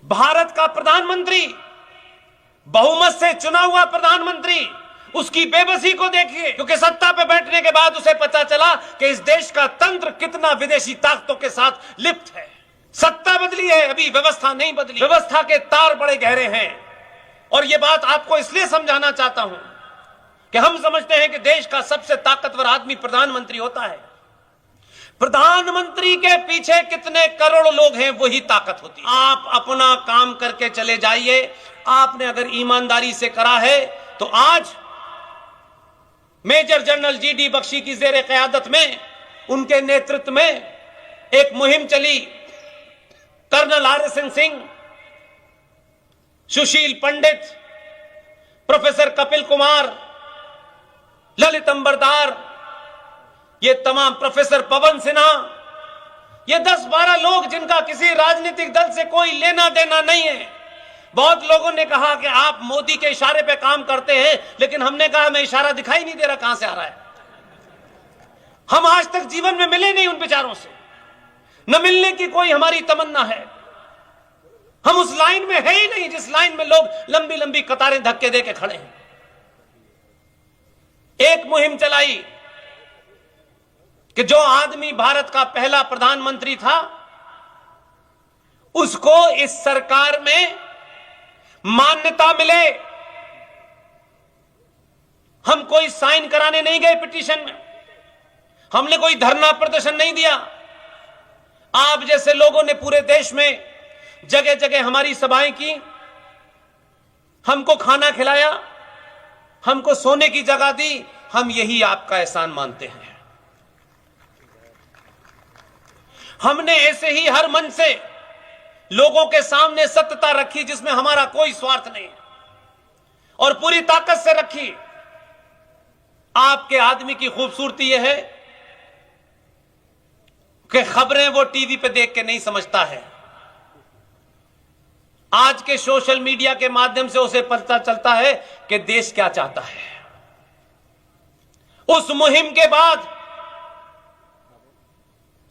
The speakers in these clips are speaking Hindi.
भारत का प्रधानमंत्री, बहुमत से चुना हुआ प्रधानमंत्री, उसकी बेबसी को देखिए, क्योंकि सत्ता पे बैठने के बाद उसे पता चला कि इस देश का तंत्र कितना विदेशी ताकतों के साथ लिप्त है। सत्ता बदली है, अभी व्यवस्था नहीं बदली। व्यवस्था के तार बड़े गहरे हैं। और यह बात आपको इसलिए समझाना चाहता हूं कि हम समझते हैं कि देश का सबसे ताकतवर आदमी प्रधानमंत्री होता है। प्रधानमंत्री के पीछे कितने करोड़ लोग हैं, वही ताकत होती है। आप अपना काम करके चले जाइए। आपने अगर ईमानदारी से करा है तो आज मेजर जनरल जीडी बख्शी की जेर क़यादत में, उनके नेतृत्व में एक मुहिम चली। कर्नल आर.एस.एन. सिंह, सुशील पंडित, प्रोफेसर कपिल कुमार, ललित अंबरदार, ये तमाम, प्रोफेसर पवन सिन्हा, ये 10-12 लोग जिनका किसी राजनीतिक दल से कोई लेना देना नहीं है। बहुत लोगों ने कहा कि आप मोदी के इशारे पे काम करते हैं, लेकिन हमने कहा हमें इशारा दिखाई नहीं दे रहा, कहां से आ रहा है। हम आज तक जीवन में मिले नहीं उन बेचारों से, न मिलने की कोई हमारी तमन्ना है। हम उस लाइन में है ही नहीं जिस लाइन में लोग लंबी लंबी कतारें धक्के दे के खड़े हैं। एक मुहिम चलाई कि जो आदमी भारत का पहला प्रधानमंत्री था, उसको इस सरकार में मान्यता मिले। हम कोई साइन कराने नहीं गए पिटीशन में, हमने कोई धरना प्रदर्शन नहीं दिया। आप जैसे लोगों ने पूरे देश में जगह जगह हमारी सभाएं की, हमको खाना खिलाया, हमको सोने की जगह दी। हम यही आपका एहसान मानते हैं। हमने ऐसे ही हर मन से लोगों के सामने सत्यता रखी जिसमें हमारा कोई स्वार्थ नहीं, और पूरी ताकत से रखी। आपके आदमी की खूबसूरती यह है कि खबरें वो टीवी पे देख के नहीं समझता है। आज के सोशल मीडिया के माध्यम से उसे पता चलता है कि देश क्या चाहता है। उस मुहिम के बाद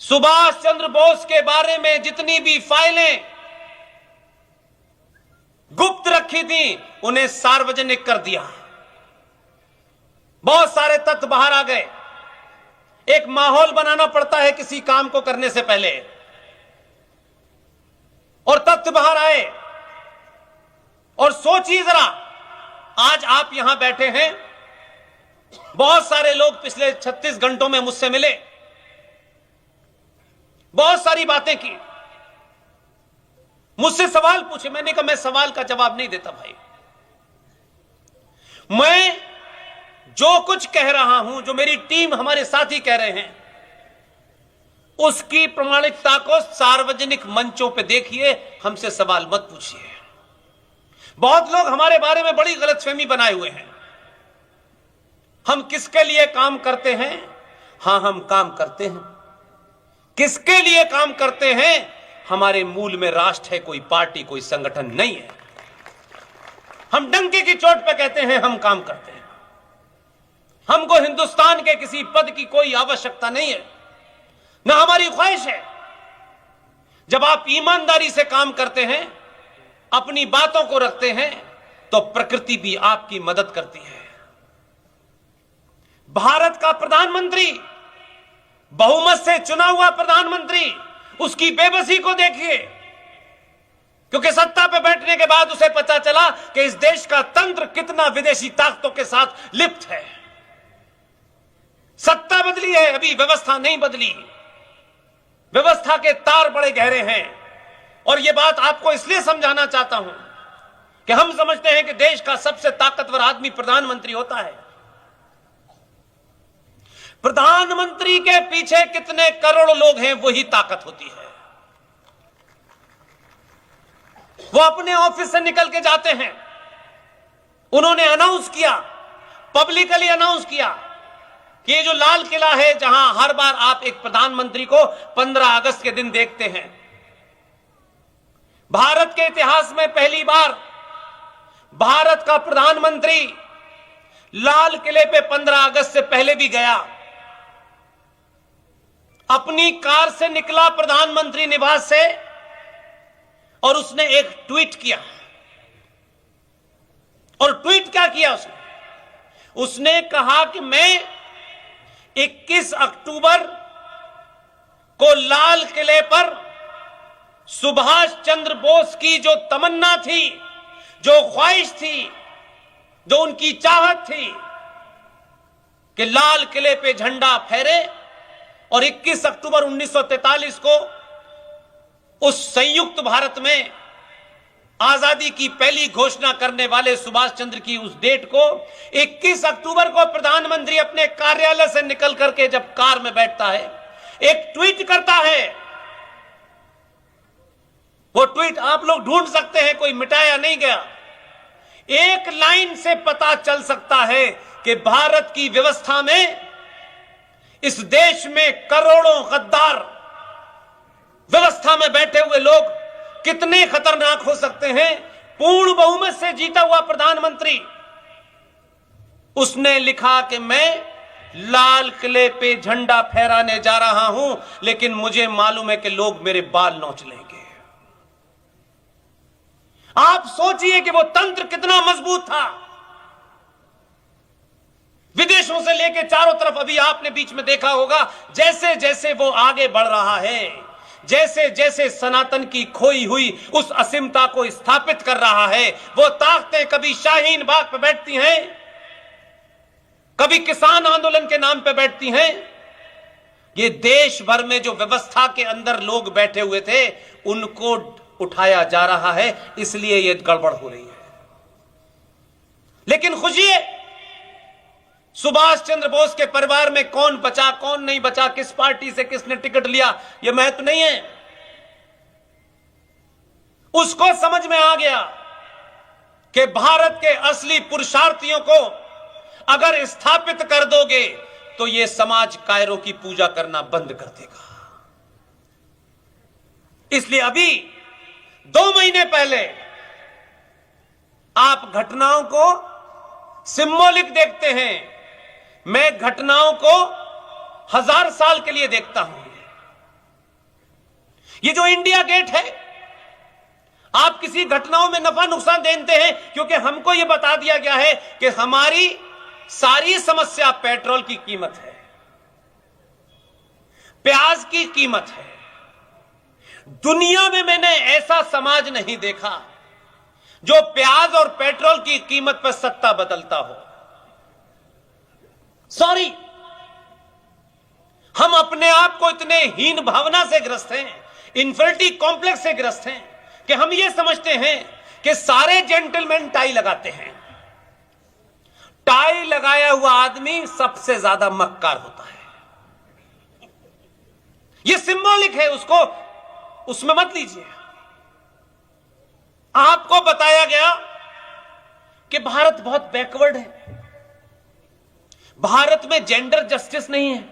सुभाष चंद्र बोस के बारे में जितनी भी फाइलें गुप्त रखी थी, उन्हें सार्वजनिक कर दिया। बहुत सारे तथ्य बाहर आ गए। एक माहौल बनाना पड़ता है किसी काम को करने से पहले, और तथ्य बाहर आए। और सोचिए जरा, आज आप यहां बैठे हैं, बहुत सारे लोग पिछले 36 घंटों में मुझसे मिले, बहुत सारी बातें की, मुझसे सवाल पूछे। मैंने कहा मैं सवाल का जवाब नहीं देता भाई। मैं जो कुछ कह रहा हूं, जो मेरी टीम, हमारे साथी कह रहे हैं, उसकी प्रामाणिकता को सार्वजनिक मंचों पे देखिए, हमसे सवाल मत पूछिए। बहुत लोग हमारे बारे में बड़ी गलतफहमी बनाए हुए हैं। हम किसके लिए काम करते हैं? हां, हम काम करते हैं। किसके लिए काम करते हैं? हमारे मूल में राष्ट्र है, कोई पार्टी, कोई संगठन नहीं है। हम डंके की चोट पे कहते हैं हम काम करते हैं। हमको हिंदुस्तान के किसी पद की कोई आवश्यकता नहीं है, ना हमारी ख्वाहिश है। जब आप ईमानदारी से काम करते हैं, अपनी बातों को रखते हैं, तो प्रकृति भी आपकी मदद करती है। भारत का प्रधानमंत्री, बहुमत से चुना हुआ प्रधानमंत्री, उसकी बेबसी को देखिए, क्योंकि सत्ता पे बैठने के बाद उसे पता चला कि इस देश का तंत्र कितना विदेशी ताकतों के साथ लिप्त है। सत्ता बदली है, अभी व्यवस्था नहीं बदली। व्यवस्था के तार बड़े गहरे हैं। और यह बात आपको इसलिए समझाना चाहता हूं कि हम समझते हैं कि देश का सबसे ताकतवर आदमी प्रधानमंत्री होता है। प्रधानमंत्री के पीछे कितने करोड़ लोग हैं, वही ताकत होती है। वो अपने ऑफिस से निकल के जाते हैं। उन्होंने अनाउंस किया, पब्लिकली अनाउंस किया कि ये जो लाल किला है, जहां हर बार आप एक प्रधानमंत्री को 15 अगस्त के दिन देखते हैं, भारत के इतिहास में पहली बार भारत का प्रधानमंत्री लाल किले पे 15 अगस्त से पहले भी गया। अपनी कार से निकला प्रधानमंत्री निवास से, और उसने एक ट्वीट किया। और ट्वीट क्या किया उसने कहा कि मैं 21 अक्टूबर को लाल किले पर सुभाष चंद्र बोस की जो तमन्ना थी, जो ख्वाहिश थी, जो उनकी चाहत थी कि लाल किले पे झंडा फहरे, और 21 अक्टूबर 1943 को उस संयुक्त भारत में आजादी की पहली घोषणा करने वाले सुभाष चंद्र की उस डेट को 21 अक्टूबर को प्रधानमंत्री अपने कार्यालय से निकल करके जब कार में बैठता है, एक ट्वीट करता है। वो ट्वीट आप लोग ढूंढ सकते हैं, कोई मिटाया नहीं गया। एक लाइन से पता चल सकता है कि भारत की व्यवस्था में, इस देश में करोड़ों गद्दार व्यवस्था में बैठे हुए लोग कितने खतरनाक हो सकते हैं। पूर्ण बहुमत से जीता हुआ प्रधानमंत्री, उसने लिखा कि मैं लाल किले पे झंडा फहराने जा रहा हूं, लेकिन मुझे मालूम है कि लोग मेरे बाल नोच लेंगे। आप सोचिए कि वो तंत्र कितना मजबूत था। विदेशों से लेकर चारों तरफ, अभी आपने बीच में देखा होगा, जैसे जैसे वो आगे बढ़ रहा है, जैसे जैसे सनातन की खोई हुई उस असीमता को स्थापित कर रहा है, वो ताकतें कभी शाहीन बाग पे बैठती हैं, कभी किसान आंदोलन के नाम पे बैठती हैं। ये देश भर में जो व्यवस्था के अंदर लोग बैठे हुए थे, उनको उठाया जा रहा है, इसलिए ये गड़बड़ हो रही है। लेकिन खुशी है, सुभाष चंद्र बोस के परिवार में कौन बचा, कौन नहीं बचा, किस पार्टी से किसने टिकट लिया, यह महत्व नहीं है। उसको समझ में आ गया कि भारत के असली पुरुषार्थियों को अगर स्थापित कर दोगे तो यह समाज कायरों की पूजा करना बंद कर देगा। इसलिए अभी 2 महीने पहले आप घटनाओं को सिंबॉलिक देखते हैं, मैं घटनाओं को 1000 साल के लिए देखता हूं। ये जो इंडिया गेट है, आप किसी घटनाओं में नफा नुकसान देखते हैं, क्योंकि हमको यह बता दिया गया है कि हमारी सारी समस्या पेट्रोल की कीमत है, प्याज की कीमत है। दुनिया में मैंने ऐसा समाज नहीं देखा जो प्याज और पेट्रोल की कीमत पर सत्ता बदलता हो। सॉरी, हम अपने आप को इतने हीन भावना से ग्रस्त हैं, इंफिनिटी कॉम्प्लेक्स से ग्रस्त हैं कि हम ये समझते हैं कि सारे जेंटलमैन टाई लगाते हैं। टाई लगाया हुआ आदमी सबसे ज्यादा मक्कार होता है। यह सिंबॉलिक है, उसको उसमें मत लीजिए। आपको बताया गया कि भारत बहुत बैकवर्ड है, भारत में जेंडर जस्टिस नहीं है।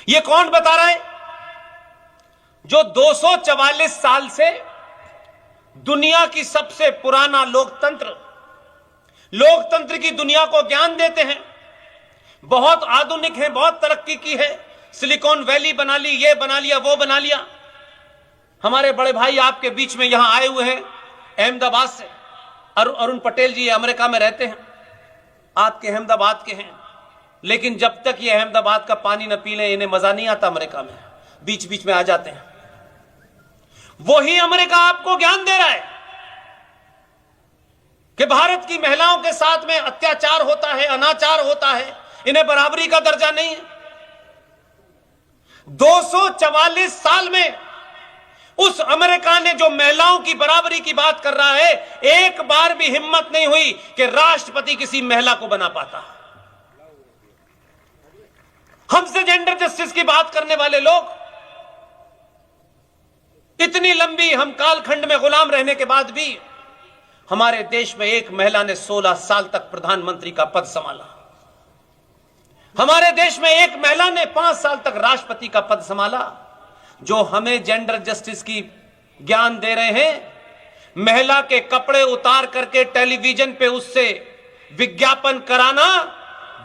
यह कौन बता रहा है? जो 244 साल से दुनिया की सबसे पुराना लोकतंत्र की दुनिया को ज्ञान देते हैं, बहुत आधुनिक है, बहुत तरक्की की है, सिलिकॉन वैली बना ली, ये बना लिया, वो बना लिया। हमारे बड़े भाई आपके बीच में यहां आए हुए हैं अहमदाबाद से, अरुण पटेल जी अमेरिका में रहते हैं, आपके अहमदाबाद के हैं, लेकिन जब तक ये अहमदाबाद का पानी न पी लें इन्हें मजा नहीं आता अमेरिका में, बीच बीच में आ जाते हैं। वही अमेरिका आपको ज्ञान दे रहा है कि भारत की महिलाओं के साथ में अत्याचार होता है, अनाचार होता है, इन्हें बराबरी का दर्जा नहीं है। 244 साल में उस अमेरिका ने जो महिलाओं की बराबरी की बात कर रहा है, एक बार भी हिम्मत नहीं हुई कि राष्ट्रपति किसी महिला को बना पाता। हमसे जेंडर जस्टिस की बात करने वाले लोग, इतनी लंबी हम कालखंड में गुलाम रहने के बाद भी हमारे देश में एक महिला ने 16 साल तक प्रधानमंत्री का पद संभाला। हमारे देश में एक महिला ने 5 साल तक राष्ट्रपति का पद संभाला। जो हमें जेंडर जस्टिस की ज्ञान दे रहे हैं, महिला के कपड़े उतार करके टेलीविजन पे उससे विज्ञापन कराना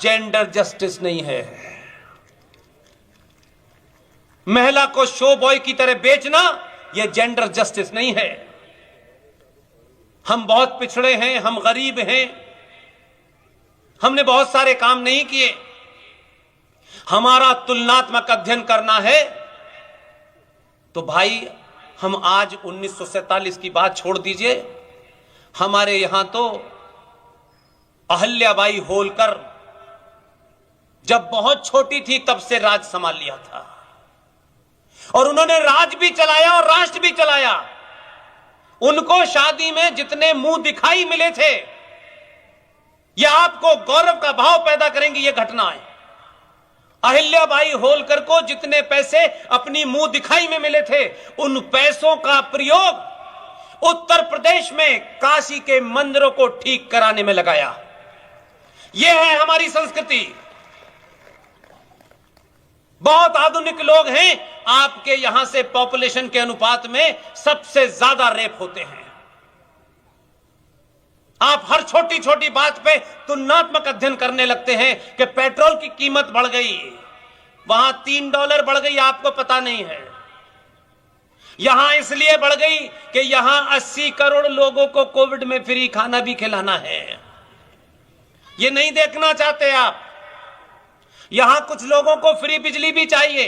जेंडर जस्टिस नहीं है। महिला को शो बॉय की तरह बेचना यह जेंडर जस्टिस नहीं है। हम बहुत पिछड़े हैं, हम गरीब हैं, हमने बहुत सारे काम नहीं किए। हमारा तुलनात्मक अध्ययन करना है तो भाई हम आज 1947 की बात छोड़ दीजिए, हमारे यहां तो अहल्याबाई होलकर जब बहुत छोटी थी तब से राज संभाल लिया था, और उन्होंने राज भी चलाया और राष्ट्र भी चलाया। उनको शादी में जितने मुंह दिखाई मिले थे, यह आपको गौरव का भाव पैदा करेंगी ये घटनाएं। अहिल्याबाई होलकर को जितने पैसे अपनी मुंह दिखाई में मिले थे, उन पैसों का प्रयोग उत्तर प्रदेश में काशी के मंदिरों को ठीक कराने में लगाया। यह है हमारी संस्कृति। बहुत आधुनिक लोग हैं, आपके यहां से पॉपुलेशन के अनुपात में सबसे ज्यादा रेप होते हैं। आप हर छोटी छोटी बात पे तुलनात्मक अध्ययन करने लगते हैं कि पेट्रोल की कीमत बढ़ गई, वहां $3 बढ़ गई, आपको पता नहीं है। यहां इसलिए बढ़ गई कि यहां 80 करोड़ लोगों को कोविड में फ्री खाना भी खिलाना है। ये नहीं देखना चाहते आप। यहां कुछ लोगों को फ्री बिजली भी चाहिए।